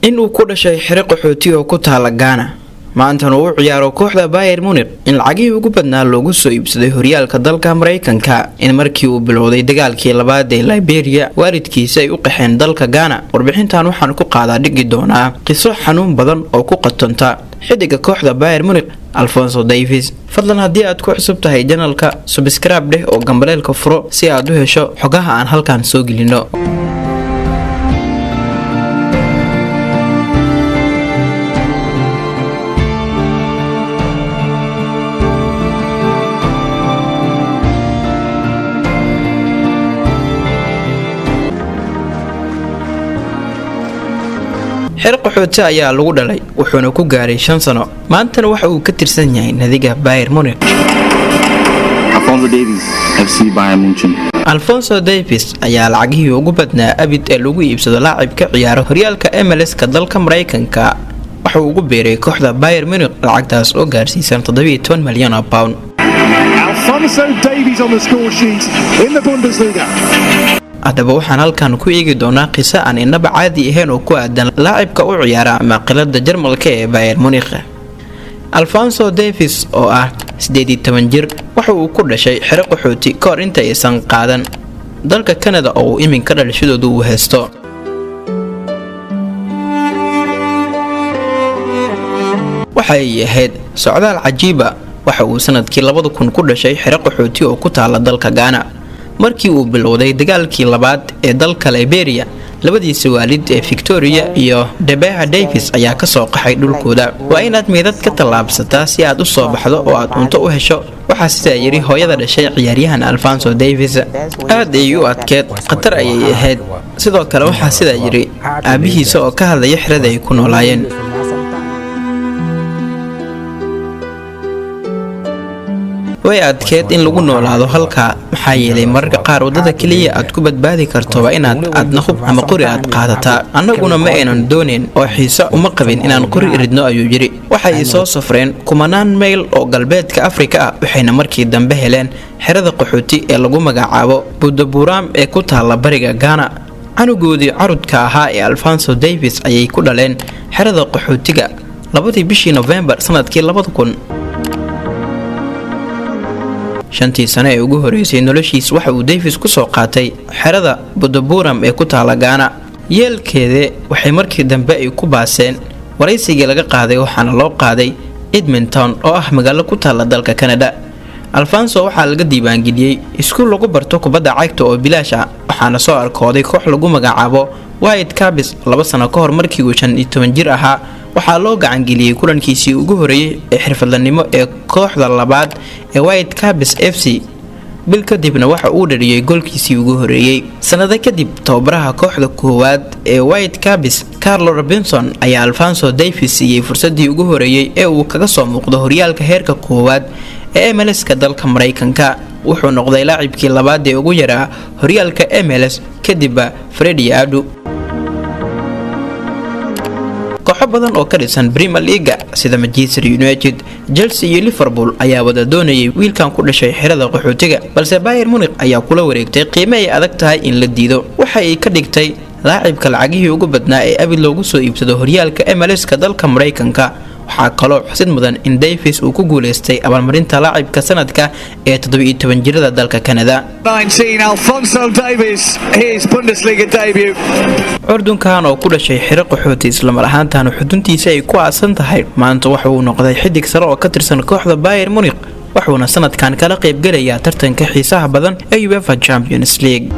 inuu ku dhashay xiriq qaxooti oo ku taala Ghana maantana uu ciyaaro kooxda Bayern Munich in lacagii ugu badnaa loogu soo iibsaday horyaalka dalka Mareykanka in markii uu bilowday dagaalkii labaad ee Liberia waalidkiisa ay u qaxeen dalka Ghana warbixintan waxaan ku qaadaa dhigi doonaa qiso xanuun badan oo ku qatanta xidiga kooxda Bayern Munich Alphonso Davies fadlan haddii aad ku cusub tahay channelka subscribe dheh oo gambaleelka furo si aad u hesho xogaha aan halkan soo gelino xiriq qaxooti ayaa lagu dhalay wuxuuna ku gaaray 5 sano maantana waxa uu ka tirsan yahay nadiga Bayern Munich. Alphonso Davies FC Bayern Munich. Alphonso Davies ayaa lacagihii ugu badnaa abid ee lagu iibsado laacibka ciyaaro horyaalka MLS ka dalka Mareykanka waxa uu ugu beeray kooxda Bayern Munich lacagtaas oo gaarsiisan 17 milyan oo pound. Alphonso Davies on the score sheet in the Bundesliga. Adaba waxaan halkan ku eegi doonaa qiso aan inaba caadi ahayn oo ku aadan laacibka u ciyaara maqalada Jarmalka ee Bayern Munich. Alphonso Davies oo ah 18 jir waxa uu ku dhashay xiriq qaxooti ka hor inta aysan qaadan dalka Canada oo iminka dhalashadoodu uu haysto. Waxay ahayd socdaal cajiiba waxa uu sanadkii 2000 ku dhashay xiriq qaxooti oo ku taala dalka Ghana. markii uu bilowday dagaalkii labaad ee dalka Liberia labadiisa waalid ee Victoria iyo Debeha Davies ayaa ka soo qaxay dhulkooda waa inaad meedad ka talaabsataa si aad u soo baxdo oo aad cunto u hesho waxa sida yiri hooyada dhashay ciyaaryahan Alphonso Davies aad ay u adkeed qatar ayay ahayd sidoo kale waxa sida yiri aabihiisa oo ka hadlaya xirada ay ku noolaayeen way adkeed in lagu noolaado halka maxaa yeelay marka qaar wadada kaliya aad ku badbaadi karto waa inaad aadna hub ama qori aad qaadataa annaguna ma aynan doonin oo xiiso uma qabin inaan qori iridno ayuu yiri waxay soo safreen kumanaan mayl oo galbeedka Afrika ah waxayna markii dambe heleen xirada qaxooti ee lagu magacaabo Budaburam ee ku taala bariga Ghana canugoodii carudka ahaa ee Alphonso Davies ayay ku dhaleen xirada qaxootiga 2 bishii November sanadkii 2000 shantii sano ee ugu horeysay noloshiis waxa uu Davies ku soo qaatay xirada Budaburam ee ku taala Ghana yeelkeeda waxay markii dambe ay ku baaseen waraysiga laga qaaday waxaana loo qaaday Edmonton oo ah magaalo ku taala dalka Canada Alphonso waxa laga diiwaangeliyay iskuul lagu barto kubadda cagta oo bilaash ah waxaana soo arkooday koox lagu magacaabo White Caps 2 sano ka hor markii uu 15 jir ahaa waxaa loo gacan geliyay kulankiisii ugu horeeyay ee xirfadlanimo ee kooxda labaad ee White Caps FC bil kadibna waxa uu dhaliyay goolkiisii ugu horeeyay sanado kadib tababaraha kooxda koowaad ee White Caps Carlo Robinson ayaa Alphonso Davies siiyay fursadii ugu horeeyay ee uu kaga soo muuqdo horyaalka heerka koowaad ee MLS ka dalka Mareykanka wuxuu noqday laacibkii labaad ee ugu yaraa horyaalka MLS kadib Freddie Adu kooxo badan oo ka dhisan Premier League sida Manchester United, Chelsea iyo Liverpool ayaa wada doonayay wiilkan ku dhashay xirada qaxootiga balse Bayern Munich ayaa kula wareegtay qiime ay adag tahay in la diido waxa ay ka dhigtay laacibka lacagihii ugu badnaa ee abid loogu soo iibsado horyaalka MLS ka dalka Mareykanka waxa kaloo xusid mudan in Davies uu ku guuleystay abaalmarinta laacibka sanadka ee 17 jirada dalka Canada 19 Alphonso Davies his Bundesliga debut Ordunkan oo ku dhashay xiriq qaxooti isla mar ahaantan xuduntiisa ay ku aasan tahay maanta waxa uu noqday xidig sare oo ka tirsan kooxda Bayern Munich wuxuuna sanadkan kala qayb galaya tartanka xiisaha badan ee UEFA Champions League